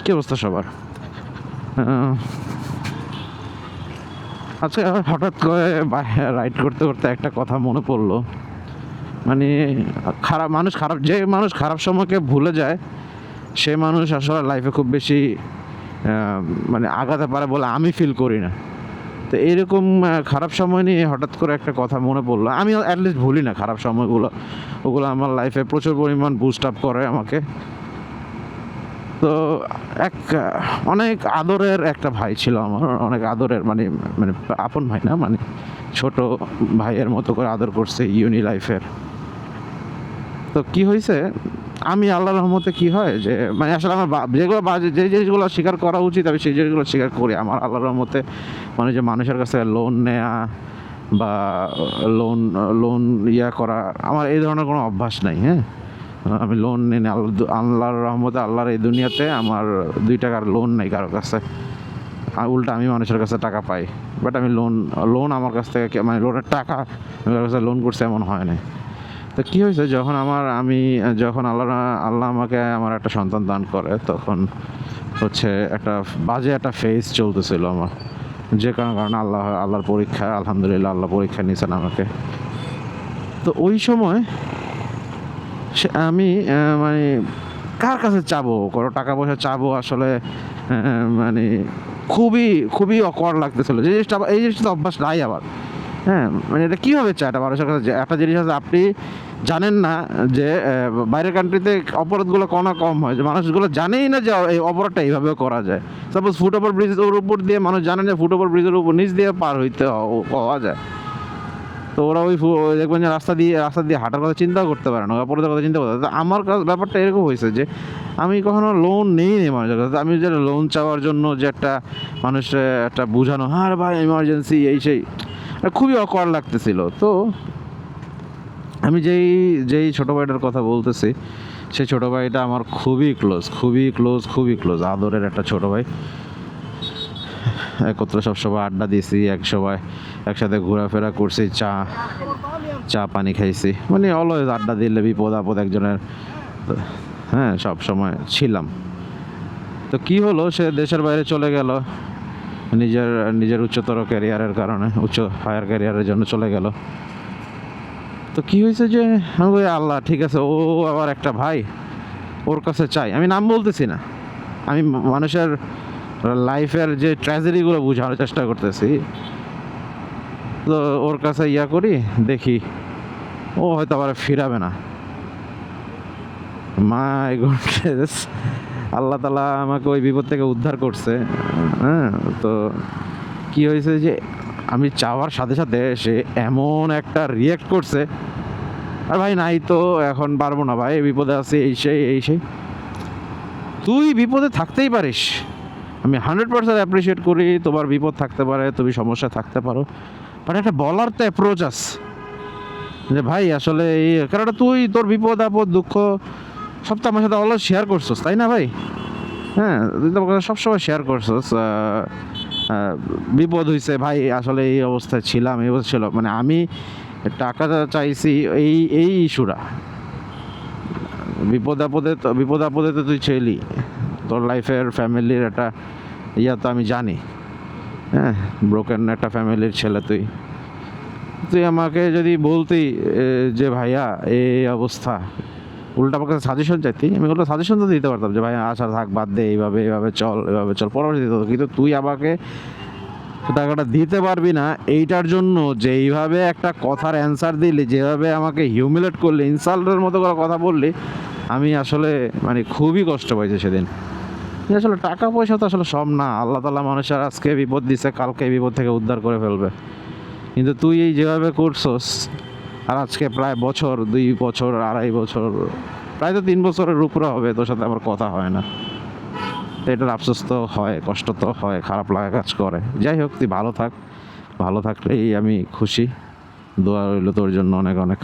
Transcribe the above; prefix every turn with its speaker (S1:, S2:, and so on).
S1: কি অবস্থা সবার? আচ্ছা, হঠাৎ করে রাইড করতে করতে একটা কথা মনে পড়লো। মানে যে মানুষ খারাপ সময়কে ভুলে যায়, সে মানুষ আসলে লাইফে খুব বেশি মানে আগাতে পারে বলে আমি ফিল করি না। তো এরকম খারাপ সময় নিয়ে হঠাৎ করে একটা কথা মনে পড়লো। আমি অ্যাটলিস্ট ভুলি না খারাপ সময়গুলো। ওগুলো আমার লাইফে প্রচুর পরিমাণ বুস্ট আপ করে আমাকে। তো এক অনেক আদরের একটা ভাই ছিল আমার, অনেক আদরের, মানে মানে আপন ভাই না, মানে ছোট ভাইয়ের মতো করে আদর করছে ইউনি লাইফের। তো কি হয়েছে, আমি আল্লাহর রহমতে কি হয় যে মানে আসলে আমার যেগুলো বাজে, যে জিনিসগুলো স্বীকার করা উচিত আমি সেই জিনিসগুলো স্বীকার করি। আমার আল্লাহর রহমতে মানে যে মানুষের কাছে লোন নেয়া বা লোন লোন করা, আমার এই ধরনের কোনো অভ্যাস নাই। হ্যাঁ, আমি লোন নিই না। আল্লাহর রহমতে, আল্লাহর এই দুনিয়াতে আমার 2 টাকার লোন নেই কারোর কাছে। উল্টা আমি মানুষের কাছে টাকা পাই, বাট আমি লোন আমার কাছ থেকে, মানে লোনের টাকা আমার কাছে লোন করছে এমন হয় না। তো কী হয়েছে, যখন আল্লাহ আমাকে আমার একটা সন্তান দান করে, তখন হচ্ছে একটা বাজে একটা ফেজ চলতেছিল আমার, যে কারণে আল্লাহর পরীক্ষা, আলহামদুলিল্লাহ আল্লাহ পরীক্ষা নিয়েছেন আমাকে। তো ওই সময় আমি মানে কার কাছে চাবো, কোনো টাকা পয়সা চাবো আসলে, মানে খুবই খুবই অকওয়ার্ড লাগতেছিল। এই জিনিসটা অভ্যাস নাই আমার। হ্যাঁ, মানে এটা কীভাবে চায় একটা মানুষের কাছে? যে একটা জিনিস আছে, আপনি জানেন না যে বাইরের কান্ট্রিতে অপরাধগুলো কম হয়, যে মানুষগুলো জানেই না যে এই অপরাধটা এইভাবেও করা যায়। সাপোজ ফুটওভার ব্রিজের উপর দিয়ে মানুষ জানে যে ফুটওভার ব্রিজের উপর নিচ দিয়ে পার হওয়া যায়। তো ওরা দেখবেন যে রাস্তা দিয়ে হাঁটার কথা চিন্তাও করতে পারে না, অপরাধের কথা চিন্তা করতে পারে। আমার ব্যাপারটা এরকম হয়েছে যে আমি কখনো লোন নিইনি মানুষের কাছে। আমি যে লোন চাওয়ার জন্য যে একটা মানুষের একটা বোঝানো, হ্যাঁ ভাই এমার্জেন্সি এই সেই, খুবই অকওয়ার্ড লাগতেছিল। তো আমি যেই ছোটো ভাইটার কথা বলতেছি, সেই ছোটো ভাইটা আমার খুবই ক্লোজ আদরের একটা ছোটো ভাই। একত্রে সবসময় আড্ডা দিয়েছি, একসাথে ঘোরাফেরা করছি, চা পানি খাইছি, মানে অলওয়েজ আড্ডা দিলে বিপদ আপদ একজনের, হ্যাঁ সব সময় ছিলাম। তো কি হলো, সে দেশের বাইরে চলে গেল নিজের উচ্চতর ক্যারিয়ারের কারণে, হায়ার ক্যারিয়ারের জন্য চলে গেল। তো কি হয়েছে যে আমি বলি আল্লাহ ঠিক আছে, ও আবার একটা ভাই, ওর কাছে চাই। আমি নাম বলতেছি না, আমি মানুষের লাইফের যে ট্র্যাজেডিগুলো বোঝানোর চেষ্টা করতেছি। তো ওর কাছে করি, দেখি ও হয়তো আবার ফিরাবে না। মাই গডনেস, আল্লাহ তাআলা আমাকে ওই বিপদ থেকে উদ্ধার করছে। হ্যাঁ, তো কি হয়েছে যে আমি চাওয়ার সাথে সাথে সে এমন একটা রিয়্যাক্ট করছে, আর ভাই নাই তো এখন পারবো না ভাই, বিপদে আছি, এই সেই। তুই বিপদে থাকতেই পারিস, আমি 100% অ্যাপ্রিসিয়েট করি। তোমার বিপদ থাকতে পারে, তুমি সমস্যা থাকতে পারো, বাট একটা বলার তো অ্যাপ্রোচ আছে যে ভাই আসলে এই কারণটা, তুই তোর বিপদ আপদ দুঃখ সব তো আমার সাথে অলওয়েজ শেয়ার করছিস, তাই না ভাই? হ্যাঁ, তুই তো আমার সবসময় শেয়ার করছিস। বিপদ হয়েছে ভাই, আসলে এই অবস্থায় ছিলাম, এই অবস্থা ছিল, মানে আমি টাকাটা চাইছি এই ইস্যুটা। বিপদ আপদে তো তুই ছিলি, তোর লাইফের ফ্যামিলির একটা তো আমি জানি। হ্যাঁ, ব্রোকেন একটা ফ্যামিলির ছেলে তুই আমাকে যদি বলতি যে ভাইয়া এই অবস্থা, উল্টা আমার কাছে সাজেশন চাইতি, আমি ওটা সাজেশন তো দিতে পারতাম যে ভাই আশা থাক, বাদ দে, এইভাবে চল পরবর্তী দিত। কিন্তু তুই আমাকে টাকাটা দিতে পারবি না এইটার জন্য যে এইভাবে একটা কথার অ্যান্সার দিলি, যেভাবে আমাকে হিউমিলেট করলি, ইনসাল্টের মতো করে কথা বললি, আমি আসলে মানে খুবই কষ্ট পাইছি সেদিন। আসলে টাকা পয়সা তো আসলে সব না। আল্লাহ তাআলা মানুষের আজকে বিপদ দিছে, কালকে বিপদ থেকে উদ্ধার করে ফেলবে। কিন্তু তুই এই যেভাবে করছস, আর আজকে প্রায় 2 বছর 2.5 বছর, প্রায় তো 3 বছরের উপরে হবে তোর সাথে আমার কথা হয় না। তো এটার আফসোস তো হয়, কষ্ট তো হয়, খারাপ লাগা কাজ করে। যাই হোক, তুই ভালো থাকলেই আমি খুশি। দোয়া রইল তোর জন্য অনেক অনেক।